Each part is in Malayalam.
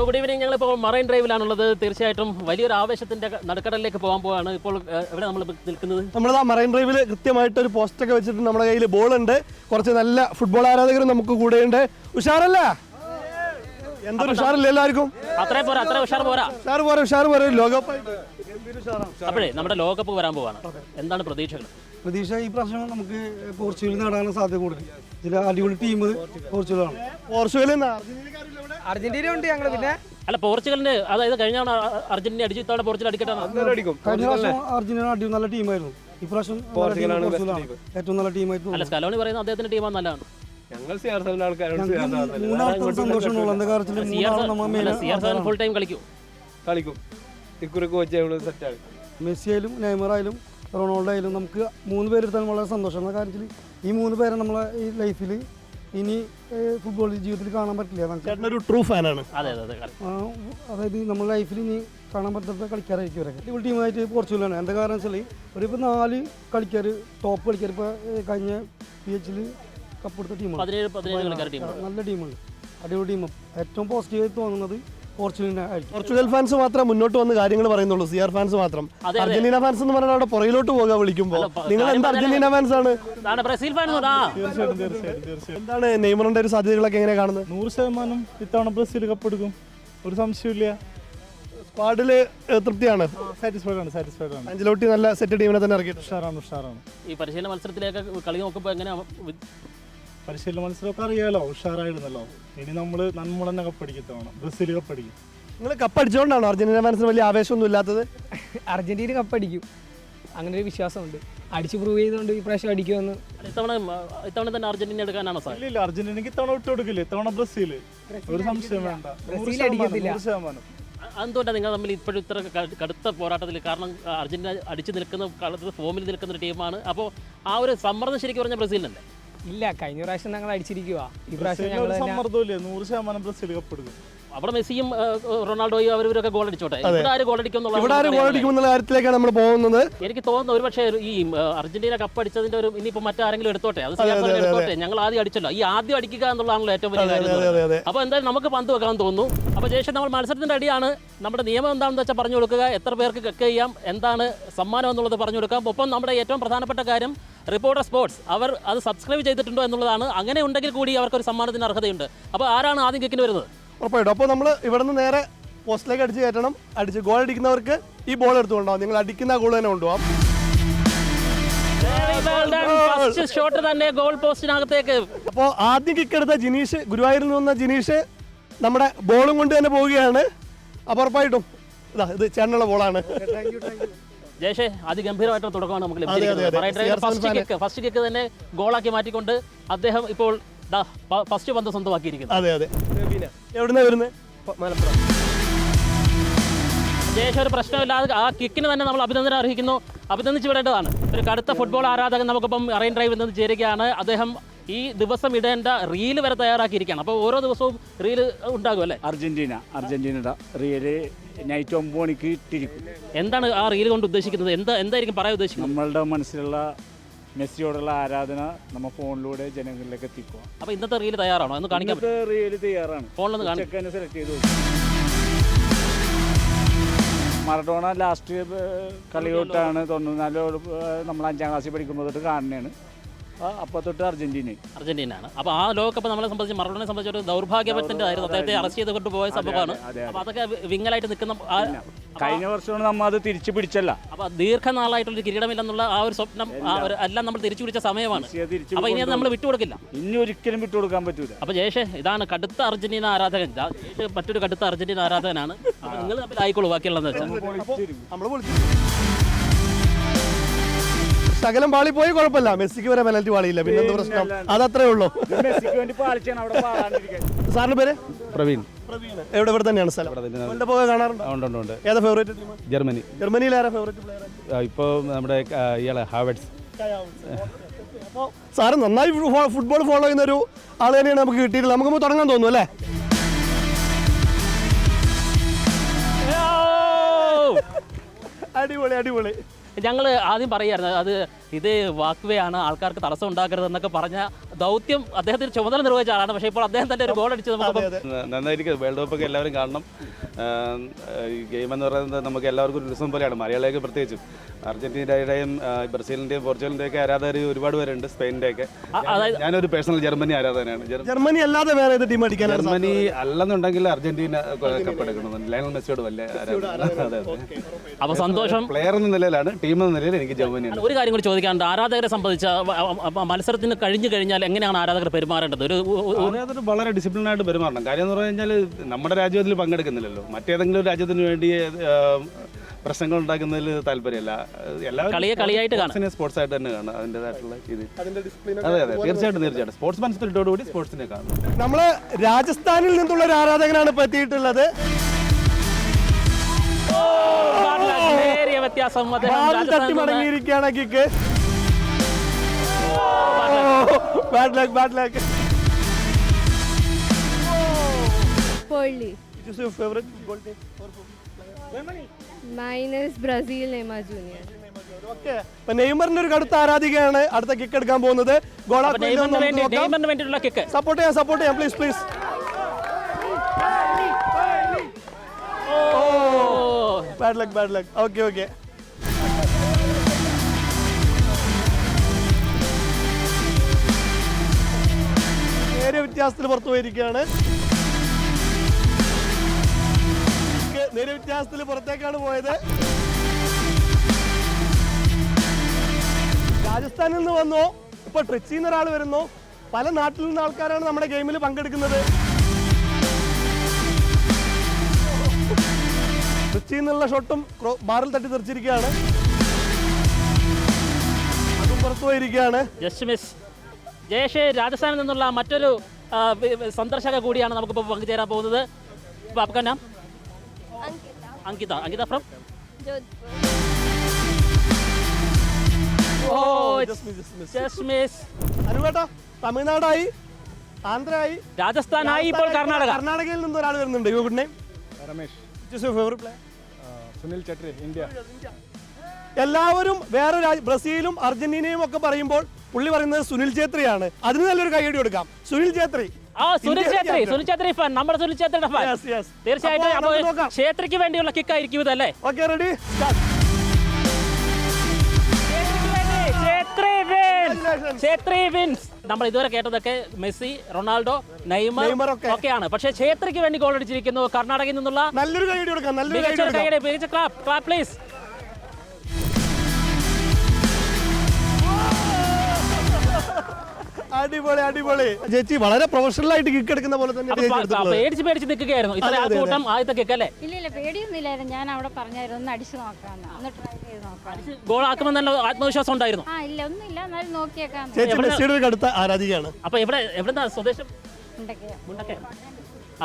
Good evening. ഞങ്ങളിപ്പോൾ മറൈൻ ഡ്രൈവിലാണുള്ളത്. തീർച്ചയായിട്ടും വലിയൊരു ആവേശത്തിന്റെ നടുക്കടലിലേക്ക് പോകാൻ പോവാണ്. ഇപ്പോൾ എവിടെ നമ്മൾ നിൽക്കുന്നത്? നമ്മളാ മറൈൻ ഡ്രൈവിൽ കൃത്യമായിട്ട് ഒരു പോസ്റ്റൊക്കെ വെച്ചിട്ട് നമ്മുടെ കയ്യിൽ ബോൾ ഉണ്ട്. കുറച്ച് നല്ല ഫുട്ബോൾ ആരാധകരും നമുക്ക് കൂടെയുണ്ട്. ഉഷാറല്ല? എന്തൊരു ഉഷാറില്ല എല്ലാവർക്കും? അത്ര ഉഷാർ പോരാ. ഉഷാർ പോരാ. ലോകകപ്പ് അപ്പോഴേ നമ്മുടെ ലോകകപ്പ് വരാൻ പോവാണ്. എന്താണ് പ്രതീക്ഷകൾ? പ്രതീക്ഷ ഈ പ്രാവശ്യം നമുക്ക് പോർച്ചുഗൽ നേടാനുള്ള സാധ്യത കൂടുതൽ. ഇതിൽ അടിപൊളി ടീം പോർച്ചുഗലാണ്. അർജന്റീന ഉണ്ട് ഞങ്ങൾ. പിന്നെ അല്ല, പോർച്ചുഗലിന്റെ അതായത് കഴിഞ്ഞ അർജന്റീന അടിച്ചു, ഇത്തവണ പോർച്ചുഗൽ അടിക്കട്ടെ. കഴിഞ്ഞ പ്രാവശ്യം അർജന്റീന അടി നല്ല ടീമായിരുന്നു. ഇപ്രാവശ്യം പോർച്ചുഗലാണ് ഏറ്റവും നല്ല ടീമായിരുന്നു. അല്ല, സ്കലോണി പറയുന്നത് അദ്ദേഹത്തിന്റെ ടീമാണ് നല്ലതാണ്. മൂന്നാമത്തെ സന്തോഷമുള്ള എന്താ കാര്യത്തിൽ ഫുൾ ടൈം കളിക്കും. മെസ്സിയായാലും നെയ്മറായാലും റൊണാൾഡോ ആയാലും നമുക്ക് 3 പേരെടുത്താൽ വളരെ സന്തോഷം. എന്ന കാര്യത്തിൽ ഈ 3 പേരെ നമ്മളെ ഈ ലൈഫിൽ ഇനി ഫുട്ബോൾ ജീവിതത്തിൽ കാണാൻ പറ്റില്ല. ഒരു ട്രൂ ഫാനാണ്. അതായത് നമ്മുടെ ലൈഫിൽ ഇനി കാണാൻ പറ്റാത്ത കളിക്കാരായിരിക്കും ഇവരൊക്കെ. അടിപൊളി ടീമായിട്ട് പോർച്ചുഗലാണ്. എന്താ കാരണം വെച്ചാൽ ഇപ്പോൾ 4 കളിക്കാർ ടോപ്പ് കളിക്കാർ ഇപ്പോൾ കഴിഞ്ഞ PH കപ്പെടുത്ത ടീമാണ്. നല്ല ടീമാണ്, അടിപൊളി ടീമാണ്. ഏറ്റവും പോസിറ്റീവായി തോന്നുന്നത് പോർച്ചുഗൽ ഫാൻസ് മാത്രം മുന്നോട്ട് വന്ന് കാര്യങ്ങൾ പറയുന്നുള്ളൂ. CR ഫാൻസ് മാത്രം. അർജന്റീന ഫാൻസ് എന്ന് പറഞ്ഞാൽ അവിടെ പുറകിലോട്ട് പോകാൻ വിളിക്കുമ്പോൾ നിങ്ങൾ എന്താ അർജന്റീന ഫാൻസ് ആണ്? Brazil fans. എന്താണ് നെയ്മറിന്റെ ഒരു സാധ്യതകളൊക്കെ എങ്ങനെ കാണുന്നത്? 100% ഇത്തവണ ബ്രസീൽ കപ്പെടുക്കും, ഒരു സംശയമില്ല. സ്ക്വാഡില് തൃപ്തിയാണ്, സാറ്റിസ്ഫൈഡ് ആണ്. അഞ്ചലോട്ടി നല്ല സെറ്റ് ടീമിനെ തന്നെ ഇറക്കി. ഉഷാറാണ്. ഈ പരിശീലന മത്സരത്തിലേക്ക് കളി നോക്കുമ്പോൾ എങ്ങനെ പരിശീലന മത്സരമൊക്കെ അറിയാലോ, ഉഷാറായിരുന്നല്ലോ. ഇനി നമ്മൾ തന്നെ കപ്പടിക്കത്തവണ ബ്രസീൽ കപ്പടിക്കും. നിങ്ങൾ കപ്പടിച്ചുകൊണ്ടാണോ അർജന്റീന ഫാൻസിന് വലിയ ആവേശമൊന്നും ഇല്ലാത്തത്? അർജന്റീന കപ്പടിക്കും, അങ്ങനെ ഒരു വിശ്വാസമുണ്ട്. അടിച്ച് പ്രൂവ് ചെയ്തുകൊണ്ട് ഈ പ്രാവശ്യം അടിക്കുമെന്ന്. ഇത്തവണ തന്നെ അർജന്റീന എടുക്കാനാണോ സാർ? ഇല്ല, അർജന്റീനക്ക് ഇത്തവണ വിട്ടു കൊടുക്കില്ല. ഇത്തവണ ബ്രസീൽ, ഒരു സംശയം വേണ്ട. ബ്രസീൽ അടിക്കത്തില്ല. എന്തുകൊണ്ടാണ് നിങ്ങൾ തമ്മിൽ ഇപ്പോഴും ഇത്ര കടുത്ത പോരാട്ടത്തിൽ? കാരണം അർജന്റീന അടിച്ചു നിൽക്കുന്ന ഫോമിൽ നിൽക്കുന്ന ഒരു ടീമാണ്. അപ്പോൾ ആ ഒരു സമ്മർദ്ദം ശരിക്കും പറഞ്ഞ ബ്രസീലിനല്ലേ? ഇല്ല, കഴിഞ്ഞ പ്രാവശ്യം ഞങ്ങൾ അടിച്ചിരിക്കുക. ഈ പ്രാവശ്യം ഞങ്ങൾ സമ്മർദ്ദമില്ല, 100% ബ്രസീൽ കപ്പെടുക്കും. അവിടെ മെസ്സിയും റൊണാൾഡോയും അവരൊക്കെ ഗോൾ അടിച്ചോട്ടെ. ഇവിടെ ആര് ഗോൾ അടിക്കുമെന്നുള്ള കാര്യത്തിലേക്കാണ് നമ്മൾ പോകുന്നത്. എനിക്ക് തോന്നുന്നു ഒരു പക്ഷേ ഈ അർജന്റീന കപ്പ് അടിച്ചതിന്റെ ഒരു ഇനിയിപ്പോ മറ്റാരെങ്കിലും എടുത്തോട്ടെ, അത് എടുത്തോട്ടെ. ഞങ്ങൾ ആദ്യം അടിച്ചല്ലോ, ഈ ആദ്യം അടിക്കുക എന്നുള്ളതാണല്ലോ ഏറ്റവും വലിയ കാര്യം. അപ്പോൾ എന്തായാലും നമുക്ക് പന്ത് വെക്കാൻ തോന്നുന്നു. അപ്പോൾ ശേഷം നമ്മൾ മത്സരത്തിന്റെ അടിയാണ്. നമ്മുടെ നിയമം എന്താണെന്ന് വെച്ചാൽ പറഞ്ഞു കൊടുക്കുക, എത്ര പേർക്ക് കക്ക് ചെയ്യാം, എന്താണ് സമ്മാനം എന്നുള്ളത് പറഞ്ഞു കൊടുക്കാം. ഒപ്പം നമ്മുടെ ഏറ്റവും പ്രധാനപ്പെട്ട കാര്യം റിപ്പോർട്ടർ സ്പോർട്സ് അവർ അത് സബ്സ്ക്രൈബ് ചെയ്തിട്ടുണ്ടോ എന്നുള്ളതാണ്. അങ്ങനെ ഉണ്ടെങ്കിൽ കൂടി അവർക്കൊരു സമ്മാനത്തിന് അർഹതയുണ്ട്. അപ്പോൾ ആരാണ് ആദ്യം കിക്കിന് വരുന്നത്? ഉറപ്പായിട്ടും. അപ്പോൾ നമ്മൾ ഇവിടെ നിന്ന് നേരെ പോസ്റ്റിലേക്ക് അടിച്ച് കയറ്റണം. അടിച്ച് ഗോൾ അടിക്കുന്നവർക്ക് ഈ ബോൾ എടുത്തുകൊണ്ടാവും. നിങ്ങൾ അടിക്കുന്ന ഗോൾ തന്നെ കൊണ്ടുപോകാം. ഷോട്ട് തന്നെ ഗോൾ പോസ്റ്റിനകത്തേക്ക്. അപ്പോൾ ആദ്യം കിക്ക് എടുത്ത ജിനീഷ്, ഗുരുവായൂരിൽ നിന്ന് വന്ന ജിനീഷ് നമ്മുടെ ബോളും കൊണ്ട് തന്നെ പോവുകയാണ്. അപ്പോൾ ഉറപ്പായിട്ടും ഇത് ചേട്ടനുള്ള ബോളാണ്. ജയശേ, അതിഗംഭീരമായിട്ടുള്ള തുടക്കമാണ് നമുക്ക് ലഭിച്ചിരിക്കുന്നത്. ഫസ്റ്റ് കിക്ക് തന്നെ ഗോളാക്കി മാറ്റിക്കൊണ്ട് അദ്ദേഹം ഇപ്പോൾ ഫസ്റ്റ് പന്ത് സ്വന്തമാക്കിയിരിക്കുന്നു. അതെ. എവിടുന്നാ വരുന്നത്? മലപ്പുറം. ജയേഷ്, ഒരു പ്രശ്നമില്ലാതെ ആ കിക്കിന് തന്നെ നമ്മൾ അഭിനന്ദനം അർഹിക്കുന്നു. അഭിനന്ദിച്ചു വിടേണ്ടതാണ്. ഒരു കടുത്ത ഫുട്ബോൾ ആരാധകൻ നമുക്കിപ്പം മറൈൻ ഡ്രൈവിൽ നിന്ന് ചേരുകയാണ്. അദ്ദേഹം ഈ ദിവസം ഇടേണ്ട റീല് വരെ തയ്യാറാക്കിയിരിക്കുകയാണ്. അപ്പോൾ ഓരോ ദിവസവും റീല് ഉണ്ടാകും അല്ലേ? അർജന്റീനയുടെ റീല് നൈറ്റ് 9 മണിക്ക് ഇട്ടിരിക്കും. എന്താണ് ആ റീല് കൊണ്ട് ഉദ്ദേശിക്കുന്നത്? എന്തായിരിക്കും പറയാൻ ഉദ്ദേശിക്കുന്നത്? നമ്മളുടെ മനസ്സിലുള്ള മെസ്സിയോടുള്ള ആരാധന നമ്മൾ ഫോണിലൂടെ ജനങ്ങളിലേക്ക് എത്തിക്കുക. അപ്പോൾ ഇന്നത്തെ റീല് തയ്യാറാണോ എന്ന് കാണിക്കാൻ? റീല് തയ്യാറാണ്. ഫോണിലൊന്ന് സെലക്ട് ചെയ്തു. മറഡോണ ലാസ്റ്റ് കളി തൊട്ടാണ് 94 നമ്മൾ 5ാം ക്ലാസ്സിൽ പഠിക്കുമ്പോൾ തൊട്ട് കാണുന്നതാണ്. അപ്പോൾ തൊട്ട് അർജന്റീനയാണ്. അപ്പോൾ ആ ലോകകപ്പ് നമ്മളെ സംബന്ധിച്ച്, മറഡോണയെ സംബന്ധിച്ച് ഒരു ദൗർഭാഗ്യത്തിന്റെ ആയിരുന്നു. അദ്ദേഹത്തെ അറസ്റ്റ് ചെയ്ത് കൊണ്ടുപോയ സംഭവമാണ്. അപ്പോൾ അതൊക്കെ വിങ്ങലായിട്ട് നിൽക്കുന്ന കഴിഞ്ഞ വർഷമാണ് നമ്മൾ അത് തിരിച്ചു പിടിച്ചല്ല. അപ്പോൾ ദീർഘനാളായിട്ടുള്ള കിരീടമില്ലെന്നുള്ള ആ ഒരു സ്വപ്നം എല്ലാം നമ്മൾ തിരിച്ചു പിടിച്ച സമയമാണ്. അപ്പോൾ ഇനി അത് നമ്മൾ വിട്ടുകൊടുക്കില്ല, ഇനി ഒരിക്കലും വിട്ടുകൊടുക്കാൻ പറ്റൂല. അപ്പോൾ ജയേഷ്, ഇതാണ് കടുത്ത അർജന്റീന ആരാധകൻ. ജയേഷ് മറ്റൊരു കടുത്ത അർജന്റീന ആരാധകനാണ്. അപ്പോൾ നിങ്ങൾ തമ്മിൽ ആയിക്കോളൂ ബാക്കിയുള്ളതെന്ന് വെച്ചാൽ. ശകലം പാളി പോയി കുഴപ്പമില്ല. മെസ്സിക്ക് വരെ പെനൽറ്റി പാളിയില്ല. പിന്നെ എന്ത് പ്രശ്നം? അതത്രേ ഉള്ളൂ. സാറിന്റെ പേര്? പ്രവീൺ. ഇവിടെ തന്നെയാണ് സ്ഥലം. കാണാറുണ്ട്. ഏതാ ഫേവറേറ്റ് ടീം? ജർമ്മനി. ജർമ്മനിയിൽ ആരാ ഫേവറേറ്റ് പ്ലെയർ? ഇപ്പോൾ നമ്മുടെ ഇയാളെ ഹാവർട്സ്. അപ്പോൾ സാറ് നന്നായി ഫുട്ബോൾ ഫോളോ ചെയ്യുന്ന ഒരു ആൾ തന്നെയാണ് നമുക്ക് കിട്ടിയിട്ടില്ല. നമുക്ക് തുടങ്ങാൻ തോന്നുന്നു അല്ലേ? അടിപൊളി. ഞങ്ങൾ ആദ്യം പറയായിരുന്നു അത് ഇത് വാക്വേ ആണ്, ആൾക്കാർക്ക് തടസ്സം ഉണ്ടാക്കരുത് എന്നൊക്കെ പറഞ്ഞ ദൗത്യം അദ്ദേഹത്തിന് ചുമതല നിർവഹിച്ച ആളാണ്. പക്ഷേ ഇപ്പോൾ അദ്ദേഹം തന്നെ ഒരു ഗോൾ അടിച്ച് നമുക്ക് നന്നായിരിക്കും. വേൾഡ് കപ്പൊക്കെ എല്ലാവരും കാണണം. ഈ ഗെയിം എന്ന് പറയുന്നത് നമുക്ക് എല്ലാവർക്കും ഒരു ഉത്സവം പോലെയാണ്, മലയാളികൾക്ക് പ്രത്യേകിച്ചും. അർജന്റീനയുടെയും ബ്രസീലിൻ്റെയും പോർച്ചുഗലിൻ്റെയൊക്കെ ആരാധകർ ഒരുപാട് പേരുണ്ട്, സ്പെയിനിൻ്റെയൊക്കെ. ഞാനൊരു പേഴ്സണൽ ജർമ്മനി ആരാധകനാണ്. ജർമ്മനി അല്ലാതെ വേറെ ഏത് ടീം അടിക്കാനാണ്? ജർമ്മനി അല്ലെന്നുണ്ടെങ്കിൽ അർജന്റീന കപ്പെടുക്കണം. ലയണൽ മെസ്സിയോട് വലിയ ആരാധന. അപ്പോൾ സന്തോഷം. പ്ലെയർ എന്ന നിലയിലാണ്, ടീം എന്ന നിലയിൽ എനിക്ക് ജർമ്മനിയാണ്. ഒരു കാര്യം കൂടി ചോദിക്കാനുണ്ട്. ആരാധകരെ സംബന്ധിച്ച് മത്സരത്തിന് കഴിഞ്ഞു കഴിഞ്ഞാൽ എങ്ങനെയാണ് ആരാധകർ പെരുമാറേണ്ടത്? ആരാധകർ വളരെ ഡിസിപ്ലിനായിട്ട് പെരുമാറണം. കാര്യം എന്ന് പറഞ്ഞു കഴിഞ്ഞാൽ നമ്മുടെ രാജ്യത്തിൽ പങ്കെടുക്കുന്നില്ലല്ലോ, മറ്റേതെങ്കിലും ഒരു രാജ്യത്തിന് വേണ്ടി പ്രശ്നങ്ങൾ ഉണ്ടാക്കുന്നതിൽ താല്പര്യമില്ല. എല്ലാവരും കളിയായിട്ട് കാണാം, സ്പോർട്സ് ആയിട്ട് തന്നെ കാണാം അതിൻ്റെതായിട്ടുള്ള ഇത്. അതെ അതെ, തീർച്ചയായിട്ടും സ്പോർട്സ് മനസ്സിലോടുകൂടി സ്പോർട്സിനെ കാണും. നമ്മള് രാജസ്ഥാനിൽ നിന്നുള്ള ഒരു ആരാധകനാണ് ഇപ്പൊ എത്തിയിട്ടുള്ളത്. നേരിയ വ്യത്യാസം. തട്ടി മടങ്ങിയിരിക്കുകയാണ് kick. Bad luck, bad luck. Which is your favorite goal team? Mine is Brazil, Neymar Jr. Okay. ഇപ്പൊ നെയ്മറിന്റെ ഒരു കടുത്ത ആരാധികയാണ് അടുത്ത കിക്ക് എടുക്കാൻ പോകുന്നത്. നെയ്മറിന് വേണ്ടിയിട്ടുള്ള കിക്ക് സപ്പോർട്ട് ചെയ്യാം please please. Bad luck, bad luck. Okay okay. നേരിയ വ്യത്യാസത്തിൽ പുറത്തു പോയിരിക്കുകയാണ്. നേരിയ വ്യത്യാസത്തിൽ പുറത്തേക്കാണ് പോയത്. രാജസ്ഥാനിൽ നിന്ന് വന്നു, ഇപ്പൊ ട്രിച്ചിയിൽ നിന്ന് ഒരാൾ വരുന്നു. പല നാട്ടിൽ നിന്ന് ആൾക്കാരാണ് നമ്മുടെ ഗെയിമിൽ പങ്കെടുക്കുന്നത്. ട്രിച്ചിയിൽ നിന്നുള്ള ഷോട്ടും ബാറിൽ തട്ടി തെറിച്ചിരിക്കുകയാണ്. അതും പുറത്തു പോയിരിക്കുകയാണ്. Just miss. ജയേഷ്, രാജസ്ഥാനിൽ നിന്നുള്ള മറ്റൊരു സന്ദർശക കൂടിയാണ് നമുക്കിപ്പോൾ പങ്കുചേരാൻ പോകുന്നത്. आपका नाम? Ankita from Jodhpur. Just miss. അനുവേട്ടാ, തമിഴ്നാടായി, ആന്ധ്രയായി, രാജസ്ഥാനായി, ഇപ്പോൾ കർണാടകയിൽ നിന്ന് ഒരാൾ വരുന്നുണ്ട്. Your good name? Ramesh. Favourite player? Sunil Chhetri, India. എല്ലാവരും വേറെ ബ്രസീലും അർജന്റീനയും ഒക്കെ പറയുമ്പോൾ പുള്ളി പറയുന്നത് സുനിൽ ഛേത്രിയാണ്. അതിന് നല്ലൊരു കൈയടി കൊടുക്കാം. സുനിൽ ഛേത്രി. സുനിൽ ഛേത്രി ഫാൻ, നമ്മുടെ സുനിൽ ഛേത്രിയുടെ ഫാൻ. തീർച്ചയായിട്ടും ഛേത്രിക്ക് വേണ്ടിയുള്ള കിക്ക് ആയിരിക്കും ഇതല്ലേ? Okay, ready? ഛേത്രി വിൻസ്. നമ്മൾ ഇതുവരെ കേട്ടതൊക്കെ മെസ്സി, റൊണാൾഡോ, നെയ്മർ ഒക്കെയാണ്. പക്ഷേ ഛേത്രിക്ക് വേണ്ടി ഗോൾ അടിച്ചിരിക്കുന്നു കർണാടകയിൽ നിന്നുള്ള. നല്ലൊരു കൈയടി കൊടുക്കാം. മികച്ച ക്ലാപ്പ് പ്ലീസ്. അടിപൊളി, അടിപൊളി. ചേച്ചി വളരെ പ്രൊഫഷണൽ ആയിട്ട് കിക്ക് എടുക്കുന്ന പോലെ തന്നെ പേടിച്ച് നിൽക്കുകയായിരുന്നു. ഇത്ര ആൾക്കൂട്ടം ആദ്യത്തെ കിക്ക് അല്ലേ? ഇല്ല, പേടിയൊന്നുമില്ലായിരുന്നു. ഞാൻ അവിടെ പറഞ്ഞായിരുന്നു ഒന്ന് അടിച്ചു നോക്കാന്ന്, ഒന്ന് ട്രൈ ചെയ്ത് നോക്കാം. ഗോൾ ആക്കുമെന്ന് തന്നെ ആത്മവിശ്വാസം ഉണ്ടായിരുന്നു. ഇല്ല, ഒന്നുമില്ല, എന്നാലും നോക്കിയേക്കാം. ചേച്ചി മെസ്സിയുടെ കടുത്ത ആരാധികയാണ്. അപ്പൊ എവിടെന്നാ സ്വദേശം? മുണ്ടക്കയം.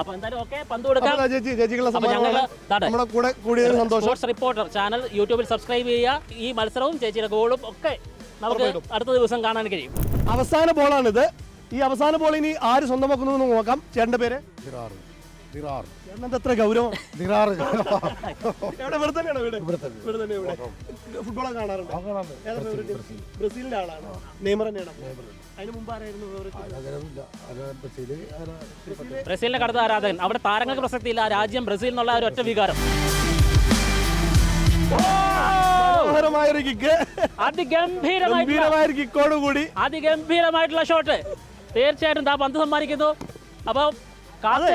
അപ്പൊ എന്തായാലും ഓക്കെ, പന്ത് കൊടുക്കാം. ചേച്ചിക്കുള്ള നമ്മുടെ കൂടെ കൂടിയതിന് സന്തോഷം. സ്പോർട്സ് റിപ്പോർട്ടർ ചാനൽ യൂട്യൂബിൽ സബ്സ്ക്രൈബ് ചെയ്യുക. ഈ മത്സരവും ചേച്ചിയുടെ ഗോളും ഒക്കെ നമുക്ക് അടുത്ത ദിവസം കാണാൻ കഴിയും. അവസാന ബോളാണിത്. ഈ അവസാന ബോൾ ഇനി ആര് സ്വന്തമാക്കുന്നു എന്ന് നോക്കാം. ചേട്ടന്റെ പേര്? എത്ര ഗൗരവം. ഫുട്ബോളൊക്കെ കാണാറുണ്ട്. ബ്രസീലിന്റെ ആളാണ്. നെയ്മർ തന്നെയാണ്. അതിന് മുമ്പ് ആരായിരുന്നു? ബ്രസീലിന്റെ കടുത്ത ആരാധകൻ. അവിടെ താരങ്ങൾക്ക് പ്രസക്തിയില്ല, രാജ്യം ബ്രസീൽ എന്നുള്ള ഒരു ഒറ്റ വികാരം. മനോഹരമായൊരു കിക്ക്, അതിഗംഭീരമായൊരു കിക്കോടുകൂടി അതിഗംഭീരമായിട്ടുള്ള ഷോട്ട്. തീർച്ചയായിട്ടും പന്ത് സമ്മാനിക്കുന്നു. അപ്പൊ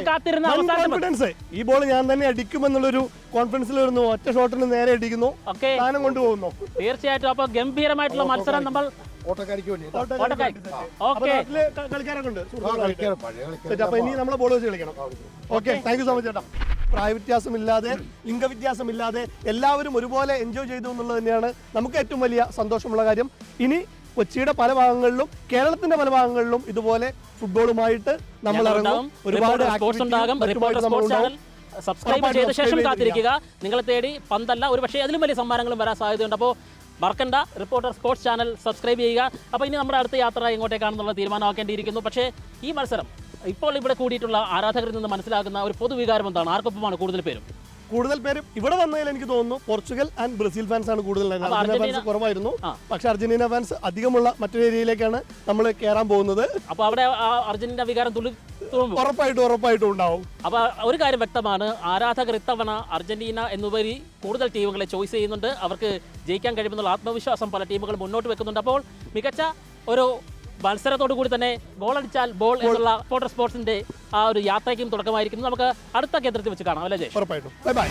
കാത്തിരുന്ന കോൺഫിഡൻസ്, ഈ ബോൾ ഞാൻ തന്നെ അടിക്കുമെന്നുള്ളൊരു കോൺഫിഡൻസിൽ വരുന്നു. ഒറ്റ ഷോട്ടിന് നേരെ അടിക്കുന്നു, സ്ഥാനം കൊണ്ടുപോകുന്നു. തീർച്ചയായിട്ടും അപ്പൊ ഗംഭീരമായിട്ടുള്ള മത്സരം. നമ്മൾ അപ്പൊ ഇനി നമ്മളെ ബോൾ വെച്ച് കളിക്കണം. Okay, thank you so much ചേട്ടാ. പ്രായവ്യത്യാസമില്ലാതെ, ലിംഗവ്യത്യാസമില്ലാതെ എല്ലാവരും ഒരുപോലെ എൻജോയ് ചെയ്തു എന്നുള്ളത് തന്നെയാണ് നമുക്ക് ഏറ്റവും വലിയ സന്തോഷമുള്ള കാര്യം. ഇനി കൊച്ചിയുടെ പല ഭാഗങ്ങളിലും കേരളത്തിന്റെ പല ഭാഗങ്ങളിലും ഇതുപോലെ ഫുട്ബോളുമായിട്ട് നമ്മൾ ഇറങ്ങും. ഒരുപാട് സബ്സ്ക്രൈബ് ചെയ്ത ശേഷം കാത്തിരിക്കുക. നിങ്ങളെ തേടി പന്തല്ല, ഒരു പക്ഷേ അതിലും വലിയ സമ്മാനങ്ങളും വരാൻ സാധ്യതയുണ്ട്. അപ്പോൾ മറക്കണ്ട, റിപ്പോർട്ടർ സ്പോർട്സ് ചാനൽ സബ്സ്ക്രൈബ് ചെയ്യുക. അപ്പോൾ ഇനി നമ്മുടെ അടുത്ത യാത്ര എങ്ങോട്ടേക്കാണെന്നുള്ള തീരുമാനമാക്കേണ്ടിയിരിക്കുന്നു. പക്ഷേ ഈ മത്സരം ഇപ്പോൾ ഇവിടെ കൂടിയിട്ടുള്ള ആരാധകരിൽ നിന്ന് മനസ്സിലാക്കുന്ന ഒരു പൊതുവികാരം എന്താണ്? ആർക്കൊപ്പമാണ് കൂടുതൽ പേരും? കൂടുതൽ പേര് ഇവിടെ വന്നതിൽ എനിക്ക് തോന്നുന്നു പോർച്ചുഗൽ ആൻഡ് ബ്രസീൽ ഫാൻസ് ആണ് കൂടുതൽ. അർജന്റീന ഫാൻസ് കുറവായിരുന്നു. പക്ഷെ അർജന്റീന ഫാൻസ് അധികമുള്ള മറ്റൊരു ഏരിയയിലേക്കാണ് നമ്മൾ കയറാൻ പോകുന്നത്. അപ്പൊ അവിടെ ആ അർജന്റീന വികാരം ഉറപ്പായിട്ടും ഉണ്ടാവും. അപ്പൊ ഒരു കാര്യം വ്യക്തമാണ്, ആരാധകർ ഇത്തവണ അർജന്റീന എന്നുപരി കൂടുതൽ ടീമുകളെ ചോയ്സ് ചെയ്യുന്നുണ്ട്. അവർക്ക് ജയിക്കാൻ കഴിയുമെന്നുള്ള ആത്മവിശ്വാസം പല ടീമുകൾ മുന്നോട്ട് വെക്കുന്നുണ്ട്. അപ്പോൾ മികച്ച ഒരു മത്സരത്തോടു കൂടി തന്നെ ഗോളടിച്ചാൽ ബോൾ എന്നുള്ള സ്പോർട്സിന്റെ ആ ഒരു യാത്രയ്ക്കും തുടക്കമായിരിക്കുന്നു. നമുക്ക് അടുത്ത കേന്ദ്രത്തിൽ വെച്ച് കാണാം അല്ലേ ജയ്? ഉറപ്പായിട്ടും. Bye bye.